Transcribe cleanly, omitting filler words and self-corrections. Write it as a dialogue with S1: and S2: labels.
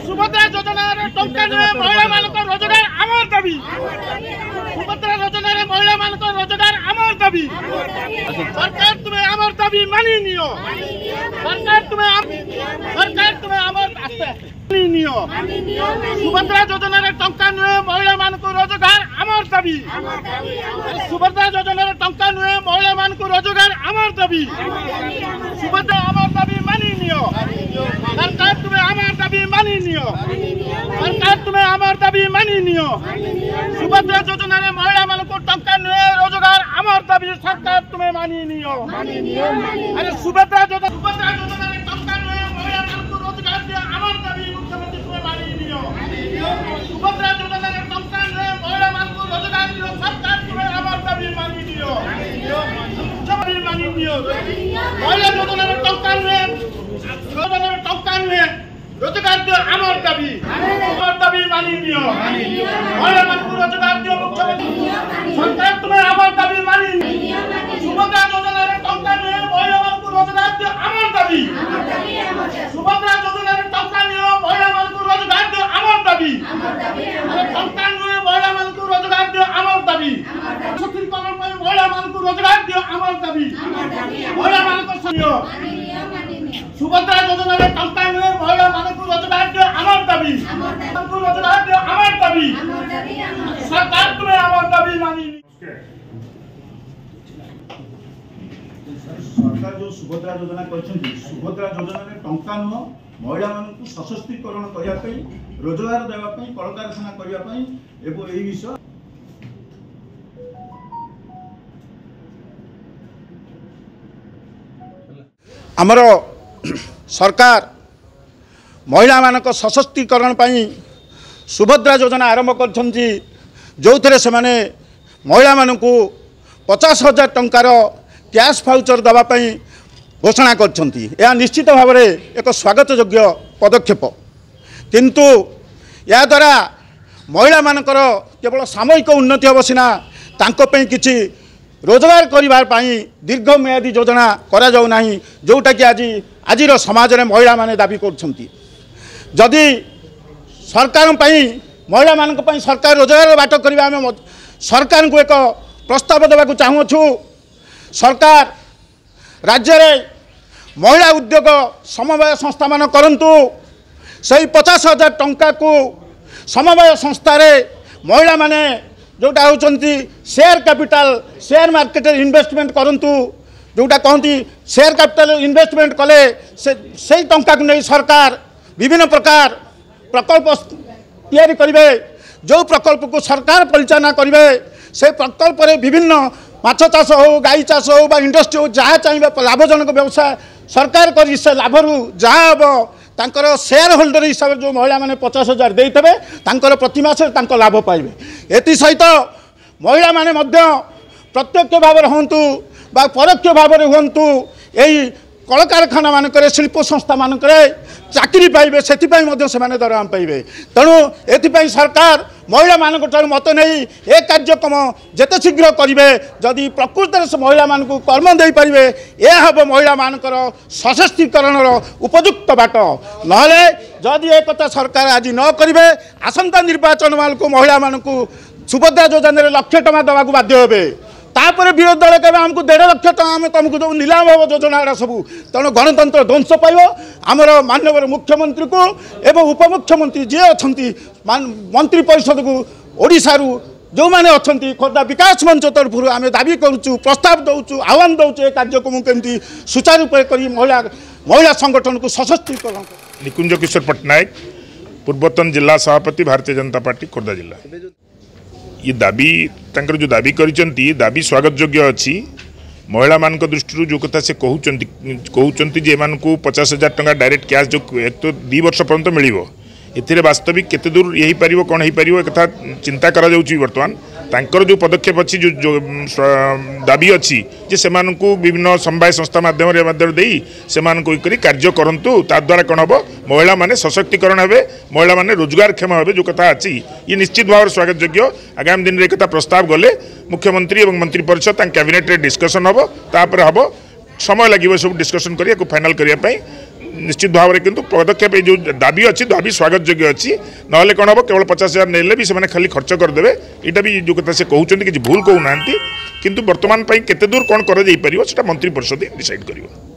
S1: सुभद्रा योजना टंका महिला मान रोजगार आमर दाबी सुभद्रा योजना महिला मान रोजगार आमर दाबी सरकार तुम्हें आमर दाबी मानि नियो सरकार तुम्हें आमर सुभद्रा योजना टंका नुहे महिला मान रोजगार आमर दाबी सुभद्रा योजना टंका नुहे महिला मान रोजगार आमर दाबी सुभद्रा आमर दाबी मानि नियो सरकार तुम्हें आमर दाबी मानि नियो सरकार तुम्हें आमर दाबी मानि नियो सुभद्रा योजना महिला मान टंका नुहे रोजगार आमर दाबी सरकार तुम्हें मानि नियो अरे सुभद्रा योजना टंका नुहे महिला मान रोजगार दिया आमर दाबी मुख्यमंत्री तुम्हें मानि नियो सुभद्रा योजना टंका नुहे महिला मान रोजगार दियो सरकार तुम्हें आमर दाबी मानि नियो मानि नियो महिला योजना टंका नुहे रोजगार दियो आमर दाबी मानि नियो महिला मान रोजगार दियो मुख्यमंत्री सरकार तुम्हें आमर दाबी मानि नियो सुभद्रा योजना टंका नुहे महिला मान रोजगार दियो आमर दाबी सुभद्रा योजना टंका नुहे महिला मान रोजगार दियो आमर दाबी टंका नुहे महिला मान रोजगार दियो आमर दाबी सशक्तिकरण में महिला मान रोजगार दियो आमर दाबी महिला मान को सुभद्रा योजना टंका नुहे महिला मान रोजगार दियो आमर दाबी रोजगार दियो आमर दाबी सरकार तुम्हें आमर दाबी मानि
S2: सरकार जो सुभद्रा योजना सुभद्रा योजना टंका नुह महिला मानू सशक्तिकरण करने रोजगार देवाई कलकारखाना करने विषय
S3: आमर सरकार महिला मानक सशक्तिकरण सुभद्रा योजना आरंभ कर जो थे से महिला मानू 50,000 टंकार कैश फाउचर देवाई घोषणा कर निश्चित भाव में एक स्वागत योग्य पदक्षेप किंतु या द्वारा महिला मानकर केवल सामयिक उन्नति हम सीना किसी रोजगार करने दीर्घ मेयादी योजना करा जाऊ नहीं जोटा कि आज समाज में महिला माने दाबी करदी सरकार महिला मान सरकार रोजगार बाट करवा आम सरकार को एक प्रस्ताव देवा चाहूँ सरकार राज्य में महिला उद्योग समवाय संस्था मान करंतु सही 50,000 टंका को समवाय संस्था महिला माने जोटा होती share capital share market investment करंतु जोटा कहती शेयर कैपिटल इन्वेस्टमेंट कले से टंका को नहीं सरकार विभिन्न प्रकार प्रकल्प तैयारी करेंगे जो प्रकल्प को सरकार परिचालना करेंगे से प्रकल्प विभिन्न माछ चाष हो गाई चाष हो इंडस्ट्री हो जहाँ चाहिए लाभजनक व्यवसाय सरकार कर लाभ रू जहाँ हम तांकर शेयर होल्डर हिसाब से जो महिला मैंने 50,000 देते प्रति मास लाभ पाइबे एति सहित महिला माने प्रत्यक्ष भाव में हूँ परोक्ष भाव में हूँ यही कलकारखाना मानक शिल्प संस्था मानक चाकरी पाइबे से दरमाम पाइबे तेणु एथि सरकार महिला मान मत नहीं ए कार्यक्रम जिते शीघ्र करेंगे जदि प्रकृत से महिला मान कर्म दे पारे यह हम महिला मानकर सशक्तिकरण उपयुक्त बाट ना जदि एक सरकार आज न करेंगे आसंता निर्वाचन माल को महिला मान सुभद्रा योजना 1 लाख टका देवाक बाध्य हे तापर विरोधी दल के आमको 1.5 लाख टका आम तुमको जो नीलाम हम योजना सबू तेणु गणतंत्र ध्वंस पाइब आमर माननीय मुख्यमंत्री को एवं उपमुख्यमंत्री जी अच्छा मंत्री परिषद को ओडिशा जो मैंने अच्छा खोर्धा विकास मंच तरफ आम दाबी करुचु प्रस्ताव दौचु आह्वान दौचु ए कार्यक्रम केमती सुचारू कर महिला संगठन को सशक्तिकरण
S4: निकुंज किशोर पट्टनायक पूर्वतन जिला सभापति भारतीय जनता पार्टी खोर्धा जिला ये दाबी तांकर जो दाबी करिसंती दाबी स्वागत योग्य अच्छी महिला मान दृष्टि जो कथा से कहते जे मान को 50,000 टका डायरेक्ट कैश जो एक तो 2 वर्ष पर्यंत मिल ए वास्तविक केते दूर यही पार कौन हो पार एक चिंता करा बर्तमान तांकर जो पदक्षेप अच्छी जो दाबी अच्छी जे से विभिन्न समवाय संस्था माध्यम से कार्य करंतु द्वारा कौन हम महिला माने सशक्तिकरण हे महिला माने रोजगारक्षम हे जो कथा अच्छी ये निश्चित भाव स्वागत योग्य आगामी दिन में एक प्रस्ताव गले मुख्यमंत्री और मंत्री परिषद कैबिनेट डिस्कसन हम तापर हम समय लगे सब डिस्कसन कर फाइनाल करने निश्चित भाव में किंतु पदक्षेप जो दाबी अच्छी दाबी स्वागत योग्य अच्छी ना कौन हम केवल 50,000 नेले भी से खाली खर्च करदे यहाँ भी जो कथा से कहते कि भूल कहना किंतु वर्तमान केते दूर कौन कर मंत्री परिषद डिसाइड कर।